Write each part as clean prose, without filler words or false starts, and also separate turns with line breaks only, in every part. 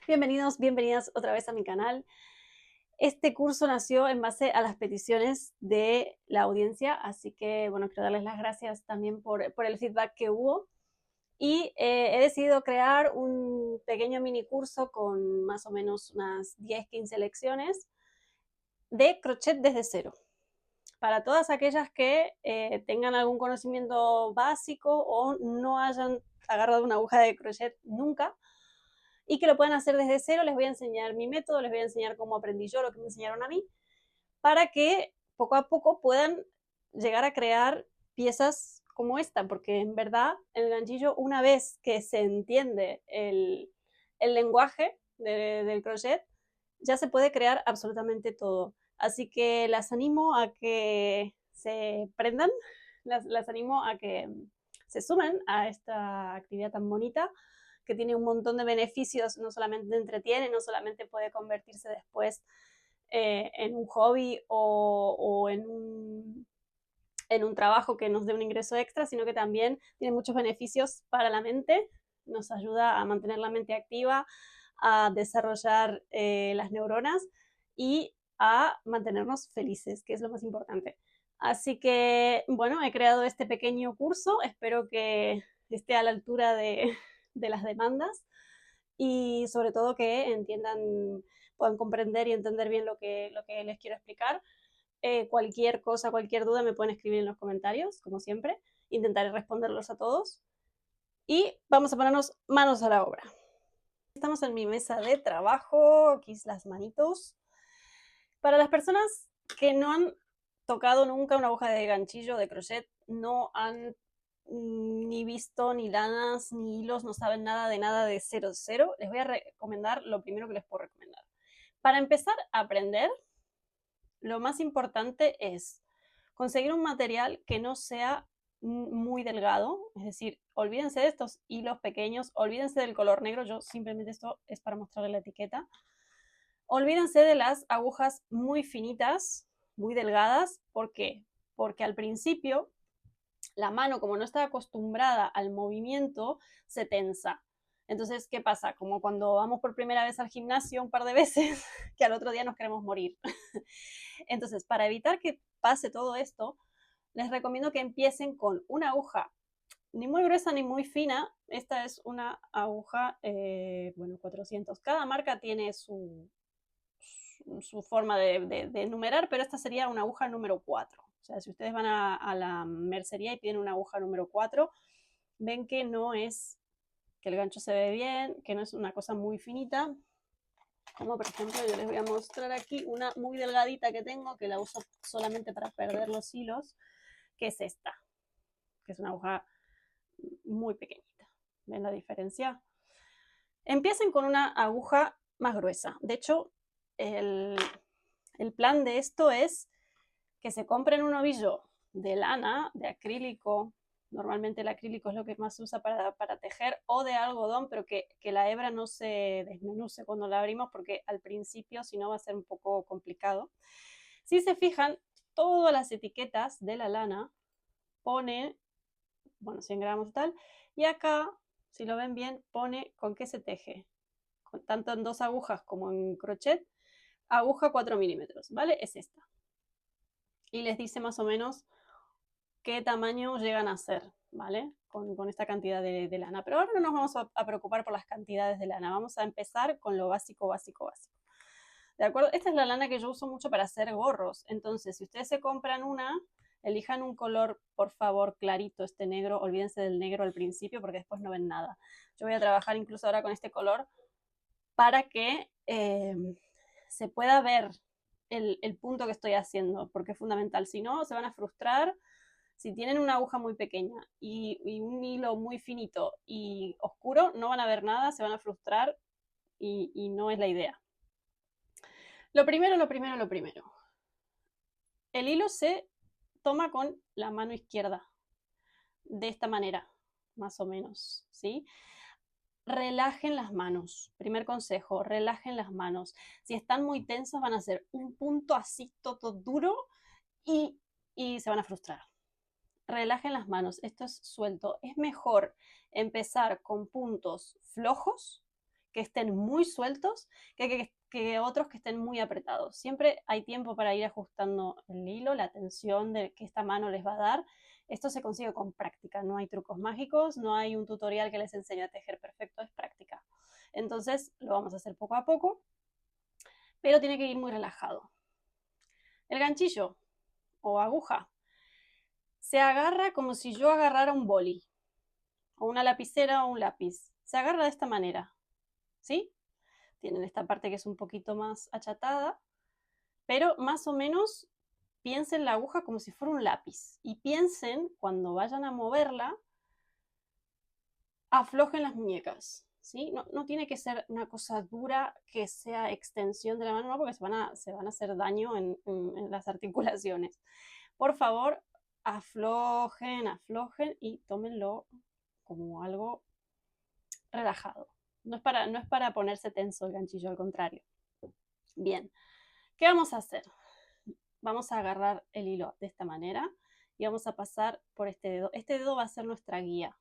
Bienvenidos, bienvenidas otra vez a mi canal. Este curso nació en base a las peticiones de la audiencia, así que bueno, quiero darles las gracias también por el feedback que hubo. Y he decidido crear un pequeño mini curso con más o menos unas 10-15 lecciones de crochet desde cero. Para todas aquellas que tengan algún conocimiento básico o no hayan agarrado una aguja de crochet nunca, y que lo puedan hacer desde cero. Les voy a enseñar mi método, les voy a enseñar cómo aprendí yo, lo que me enseñaron a mí, para que poco a poco puedan llegar a crear piezas como esta, porque en verdad el ganchillo, una vez que se entiende el lenguaje del crochet, ya se puede crear absolutamente todo. Así que las animo a que se prendan, las animo a que se sumen a esta actividad tan bonita que tiene un montón de beneficios, no solamente entretiene, no solamente puede convertirse después en un hobby o en un trabajo que nos dé un ingreso extra, sino que también tiene muchos beneficios para la mente, nos ayuda a mantener la mente activa, a desarrollar las neuronas y a mantenernos felices, que es lo más importante. Así que, bueno, he creado este pequeño curso, espero que esté a la altura de las demandas y sobre todo que entiendan, puedan comprender y entender bien lo que les quiero explicar. Cualquier cosa, cualquier duda me pueden escribir en los comentarios, como siempre. Intentaré responderlos a todos. Y vamos a ponernos manos a la obra. Estamos en mi mesa de trabajo, aquí las manitos. Para las personas que no han tocado nunca una aguja de ganchillo de crochet, no han ni visto ni lanas ni hilos, no saben nada de cero cero, les voy a recomendar lo primero que les puedo recomendar. Para empezar a aprender, lo más importante es conseguir un material que no sea muy delgado, es decir, olvídense de estos hilos pequeños, olvídense del color negro, yo simplemente esto es para mostrarle la etiqueta. Olvídense de las agujas muy finitas, muy delgadas. ¿Por qué? Porque al principio la mano, como no está acostumbrada al movimiento, se tensa. Entonces, ¿qué pasa? Como cuando vamos por primera vez al gimnasio un par de veces, que al otro día nos queremos morir. Entonces, para evitar que pase todo esto, les recomiendo que empiecen con una aguja ni muy gruesa ni muy fina. Esta es una aguja, 400. Cada marca tiene su forma de numerar, pero esta sería una aguja número 4. O sea, si ustedes van a la mercería y piden una aguja número 4, ven que no es, que el gancho se ve bien, que no es una cosa muy finita. Como por ejemplo, yo les voy a mostrar aquí una muy delgadita que tengo, que la uso solamente para perder los hilos, que es esta, que es una aguja muy pequeñita. ¿Ven la diferencia? Empiecen con una aguja más gruesa. De hecho, el plan de esto es que se compren un ovillo de lana, de acrílico. Normalmente el acrílico es lo que más se usa para tejer, o de algodón, pero que la hebra no se desmenuce cuando la abrimos, porque al principio, si no, va a ser un poco complicado. Si se fijan, todas las etiquetas de la lana pone, 100 gramos y tal, y acá, si lo ven bien, pone con qué se teje, tanto en dos agujas como en crochet. Aguja 4 milímetros, ¿vale? Es esta. Y les dice más o menos qué tamaño llegan a ser, ¿vale? Con esta cantidad de lana. Pero ahora no nos vamos a preocupar por las cantidades de lana. Vamos a empezar con lo básico, básico, básico. ¿De acuerdo? Esta es la lana que yo uso mucho para hacer gorros. Entonces, si ustedes se compran una, elijan un color, por favor, clarito, este negro. Olvídense del negro al principio porque después no ven nada. Yo voy a trabajar incluso ahora con este color para que se pueda ver el punto que estoy haciendo, porque es fundamental. Si no, se van a frustrar. Si tienen una aguja muy pequeña y un hilo muy finito y oscuro, no van a ver nada, se van a frustrar y no es la idea. Lo primero, lo primero, lo primero. El hilo se toma con la mano izquierda, de esta manera, más o menos, ¿sí? Relajen las manos. Primer consejo, relajen las manos. Si están muy tensas, van a hacer un punto así todo duro y, y se van a frustrar. Relajen las manos, esto es suelto. Es mejor empezar con puntos flojos que estén muy sueltos que otros que estén muy apretados. Siempre hay tiempo para ir ajustando el hilo, la tensión que esta mano les va a dar. Esto se consigue con práctica, no hay trucos mágicos, no hay un tutorial que les enseñe a tejer perfecto, es práctica. Entonces lo vamos a hacer poco a poco, pero tiene que ir muy relajado. El ganchillo o aguja se agarra como si yo agarrara un boli, o una lapicera o un lápiz. Se agarra de esta manera, ¿sí? Tienen esta parte que es un poquito más achatada, pero más o menos piensen la aguja como si fuera un lápiz. Y piensen, cuando vayan a moverla, aflojen las muñecas, ¿sí? No tiene que ser una cosa dura que sea extensión de la mano, no, porque se van a hacer daño en las articulaciones. Por favor, aflojen y tómenlo como algo relajado. No es para ponerse tenso el ganchillo, al contrario. Bien, ¿qué vamos a hacer? Vamos a agarrar el hilo de esta manera y vamos a pasar por este dedo. Este dedo va a ser nuestra guía.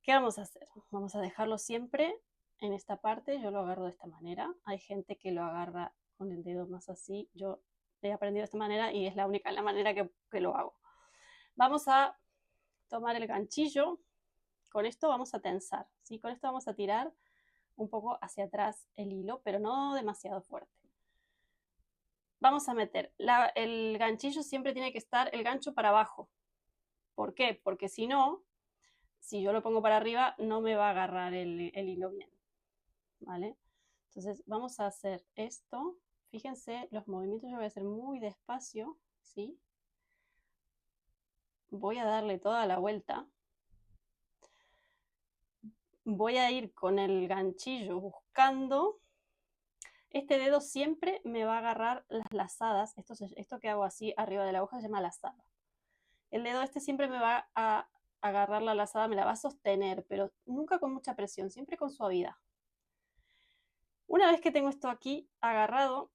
¿Qué vamos a hacer? Vamos a dejarlo siempre en esta parte. Yo lo agarro de esta manera. Hay gente que lo agarra con el dedo más así. Yo he aprendido de esta manera y es la única manera que lo hago. Vamos a tomar el ganchillo. Con esto vamos a tensar, ¿sí? Con esto vamos a tirar un poco hacia atrás el hilo, pero no demasiado fuerte. Vamos a meter, el ganchillo siempre tiene que estar el gancho para abajo. ¿Por qué? Porque si no, si yo lo pongo para arriba, no me va a agarrar el hilo bien, ¿vale? Entonces vamos a hacer esto. Fíjense, los movimientos yo voy a hacer muy despacio, ¿sí? Voy a darle toda la vuelta. Voy a ir con el ganchillo buscando. Este dedo siempre me va a agarrar las lazadas. Esto que hago así arriba de la aguja se llama lazada. El dedo este siempre me va a agarrar la lazada, me la va a sostener, pero nunca con mucha presión, siempre con suavidad. Una vez que tengo esto aquí agarrado,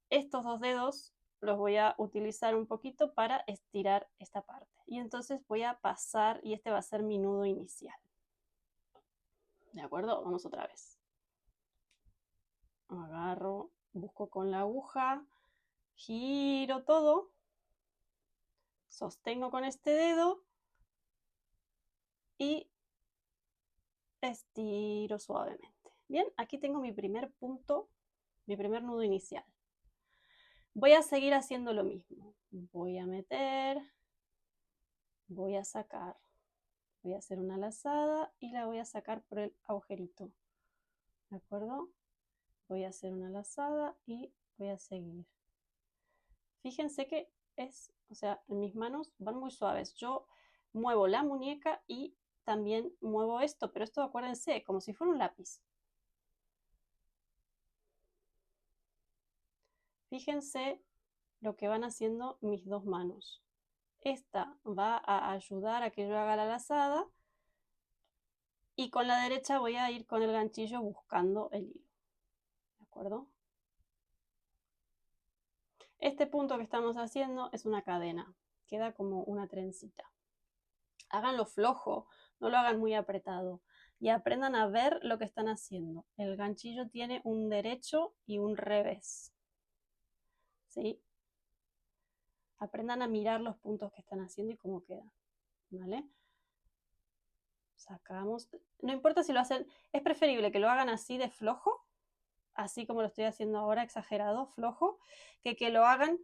estos dos dedos los voy a utilizar un poquito para estirar esta parte. Y entonces voy a pasar y este va a ser mi nudo inicial. ¿De acuerdo? Vamos otra vez. Agarro, busco con la aguja, giro todo, sostengo con este dedo y estiro suavemente. Bien, aquí tengo mi primer punto, mi primer nudo inicial. Voy a seguir haciendo lo mismo. Voy a meter, voy a sacar, voy a hacer una lazada y la voy a sacar por el agujerito. ¿De acuerdo? Voy a hacer una lazada y voy a seguir. Fíjense que en mis manos van muy suaves. Yo muevo la muñeca y también muevo esto, pero esto acuérdense, como si fuera un lápiz. Fíjense lo que van haciendo mis dos manos. Esta va a ayudar a que yo haga la lazada y con la derecha voy a ir con el ganchillo buscando el hilo. ¿De acuerdo? Este punto que estamos haciendo es una cadena. Queda como una trencita. Háganlo flojo, no lo hagan muy apretado. Y aprendan a ver lo que están haciendo. El ganchillo tiene un derecho y un revés. ¿Sí? Aprendan a mirar los puntos que están haciendo y cómo quedan. ¿Vale? Sacamos. No importa si lo hacen, es preferible que lo hagan así de flojo, así como lo estoy haciendo ahora, exagerado, flojo, que lo hagan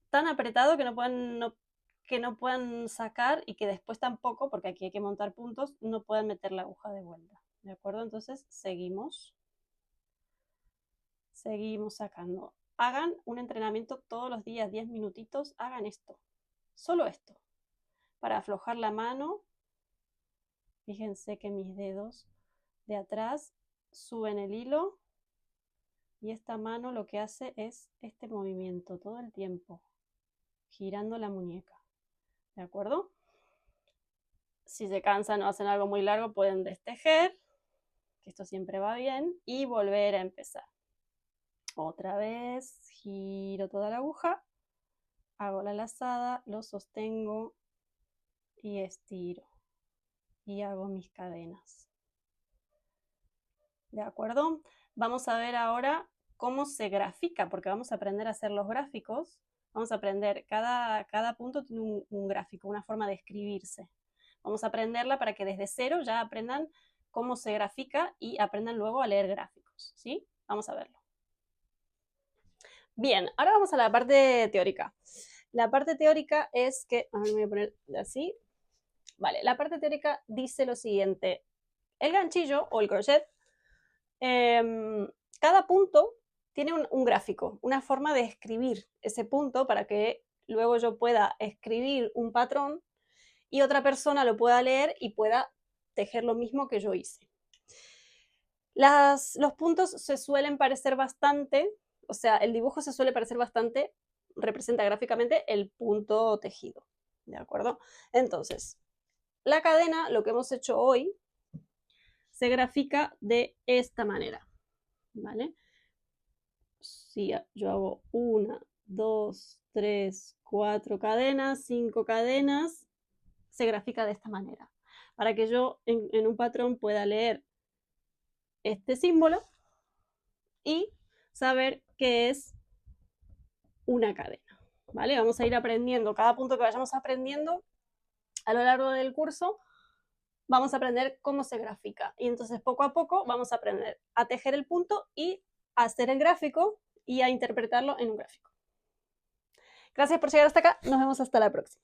tan apretado que no puedan sacar y que después tampoco, porque aquí hay que montar puntos, no puedan meter la aguja de vuelta. ¿De acuerdo? Entonces seguimos sacando. Hagan un entrenamiento todos los días, 10 minutitos, hagan esto, solo esto, para aflojar la mano. Fíjense que mis dedos de atrás suben el hilo y esta mano lo que hace es este movimiento todo el tiempo, girando la muñeca. ¿De acuerdo? Si se cansan o hacen algo muy largo, pueden destejer, que esto siempre va bien, y volver a empezar. Otra vez, giro toda la aguja, hago la lazada, lo sostengo y estiro. Y hago mis cadenas. ¿De acuerdo? Vamos a ver ahora cómo se grafica, porque vamos a aprender a hacer los gráficos. Vamos a aprender, cada punto tiene un gráfico, una forma de escribirse. Vamos a aprenderla para que desde cero ya aprendan cómo se grafica y aprendan luego a leer gráficos, ¿sí? Vamos a verlo. Bien, ahora vamos a la parte teórica. La parte teórica es que, a ver, me voy a poner así. Vale, la parte teórica dice lo siguiente. El ganchillo o el crochet, cada punto tiene un gráfico, una forma de escribir ese punto para que luego yo pueda escribir un patrón y otra persona lo pueda leer y pueda tejer lo mismo que yo hice. Los puntos se suelen parecer bastante, o sea, el dibujo se suele parecer bastante, representa gráficamente el punto tejido, ¿de acuerdo? Entonces, la cadena, lo que hemos hecho hoy, se grafica de esta manera, ¿vale? Si yo hago 1, 2, 3, 4 cadenas, 5 cadenas, se grafica de esta manera, para que yo en un patrón pueda leer este símbolo y saber qué es una cadena, ¿vale? Vamos a ir aprendiendo, cada punto que vayamos aprendiendo a lo largo del curso, vamos a aprender cómo se grafica. Y entonces poco a poco vamos a aprender a tejer el punto y a hacer el gráfico y a interpretarlo en un gráfico. Gracias por llegar hasta acá, nos vemos hasta la próxima.